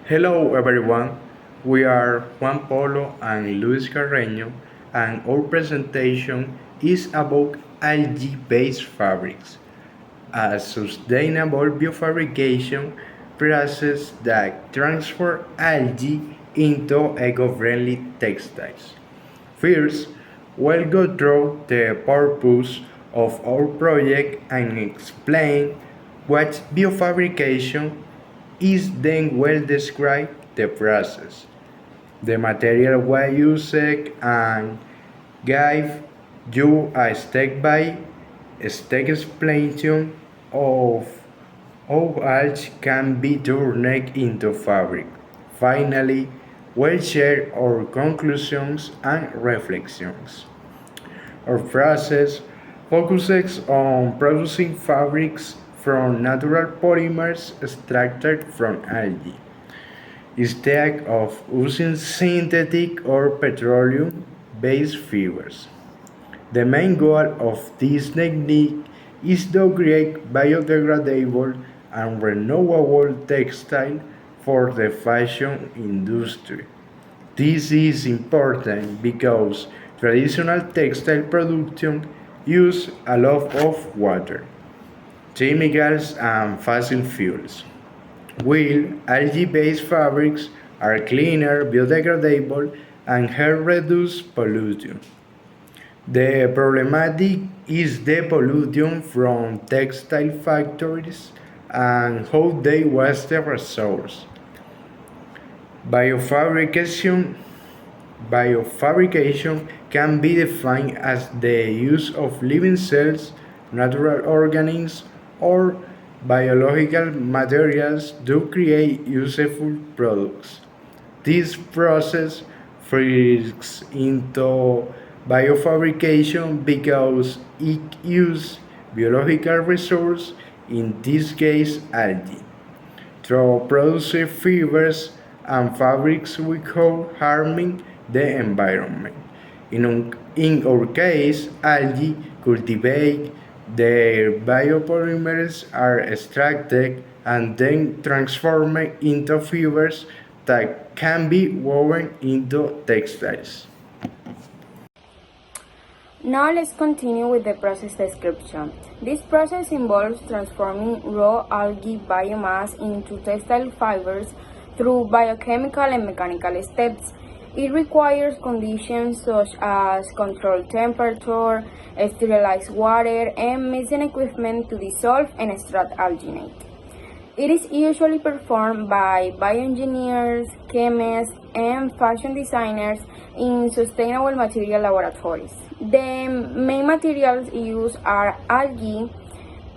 Hello everyone, we are Juan Polo and Luis Carreño, and our presentation is about algae-based fabrics, a sustainable biofabrication process that transforms algae into eco-friendly textiles. First, we'll go through the purpose of our project and explain what biofabrication is, then we'll describe the process, the material we use, and give you a step-by-step explanation of how algae can be turned into fabric. Finally, we'll share our conclusions and reflections. Our process focuses on producing fabrics from natural polymers extracted from algae, instead of using synthetic or petroleum-based fibers. The main goal of this technique is to create biodegradable and renewable textile for the fashion industry. This is important because traditional textile production use a lot of water, chemicals, and fossil fuels, while algae-based fabrics are cleaner, biodegradable, and help reduce pollution. The problematic is the pollution from textile factories and how they waste the resource. Biofabrication Biofabrication can be defined as the use of living cells, natural organisms, or biological materials to create useful products. This process falls into biofabrication because it uses biological resources, in this case algae, to produce fibers and fabrics without harming the environment. In our case, algae cultivate, their biopolymers are extracted and then transformed into fibers that can be woven into textiles. Now let's continue with the process description. This process involves transforming raw algae biomass into textile fibers through biochemical and mechanical steps. It requires conditions such as controlled temperature, sterilized water, and mixing equipment to dissolve and extract alginate. It is usually performed by bioengineers, chemists, and fashion designers in sustainable material laboratories. The main materials used are algae,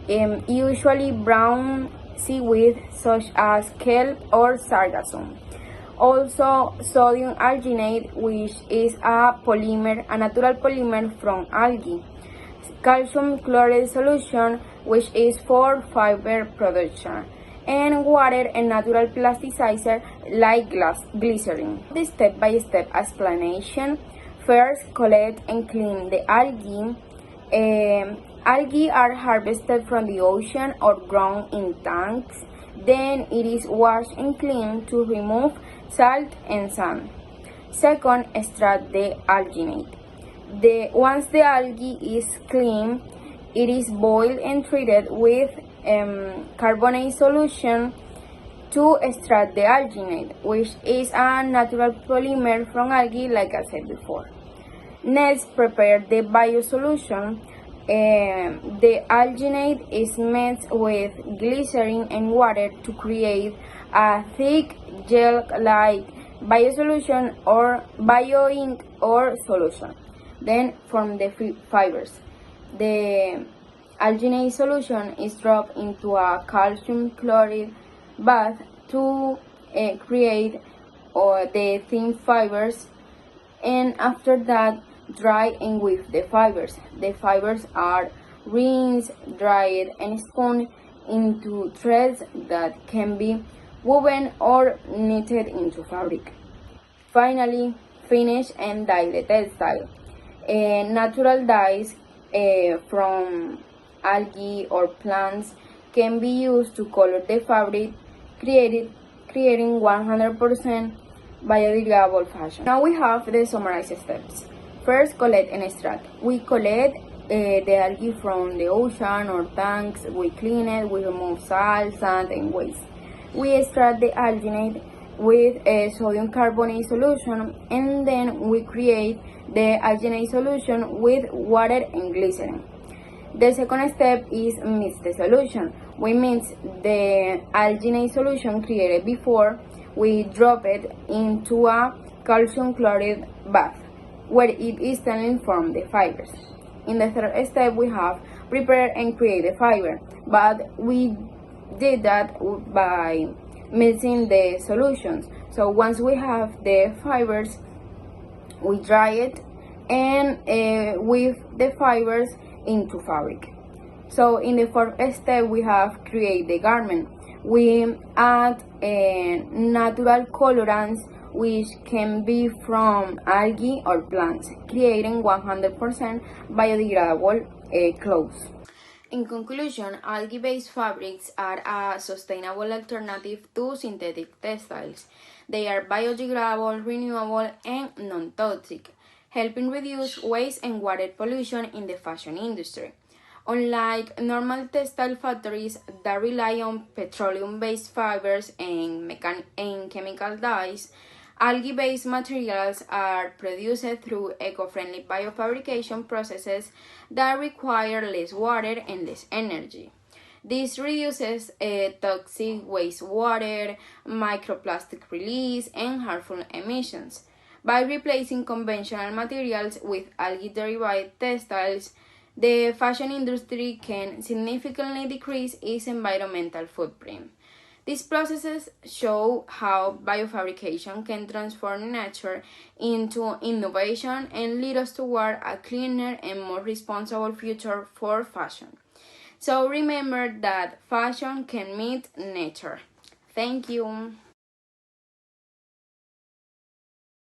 usually brown seaweed such as kelp or sargassum. Also, sodium alginate, which is a natural polymer from algae. Calcium chloride solution, which is for fiber production, and water and natural plasticizer like glycerin. The step-by-step explanation. First, collect and clean the algae. Algae are harvested from the ocean or grown in tanks. Then it is washed and cleaned to remove salt and sand. Second, extract the alginate. Once the algae is clean, it is boiled and treated with carbonate solution to extract the alginate, which is a natural polymer from algae, like I said before. Next, prepare the biosolution. The alginate is mixed with glycerin and water to create a thick gel-like biosolution or bio-ink or solution. Then form the fibers. The alginate solution is dropped into a calcium chloride bath to create the thin fibers, and after that dry and weave the fibers. The fibers are rinsed, dried, and spun into threads that can be woven or knitted into fabric. Finally, finish and dye the textile. Natural dyes from algae or plants can be used to color the fabric, creating 100% biodegradable fashion. Now we have the summarized steps. First, collect and extract. We collect the algae from the ocean or tanks, we clean it, we remove salt, sand, and waste. We extract the alginate with a sodium carbonate solution, and then we create the alginate solution with water and glycerin. The second step is mix the solution. We mix the alginate solution created before, we drop it into a calcium chloride bath, where it instantly forms the fibers. In the third step, we have prepare and create the fiber, but we did that by mixing the solutions. So once we have the fibers, we dry it and weave the fibers into fabric. So in the fourth step, we have create the garment. We add natural colorants which can be from algae or plants, creating 100% biodegradable clothes. In conclusion, algae-based fabrics are a sustainable alternative to synthetic textiles. They are biodegradable, renewable, and non-toxic, helping reduce waste and water pollution in the fashion industry. Unlike normal textile factories that rely on petroleum-based fibers and chemical dyes, algae-based materials are produced through eco-friendly biofabrication processes that require less water and less energy. This reduces toxic wastewater, microplastic release, and harmful emissions. By replacing conventional materials with algae-derived textiles, the fashion industry can significantly decrease its environmental footprint. These processes show how biofabrication can transform nature into innovation and lead us toward a cleaner and more responsible future for fashion. So remember that fashion can meet nature. Thank you.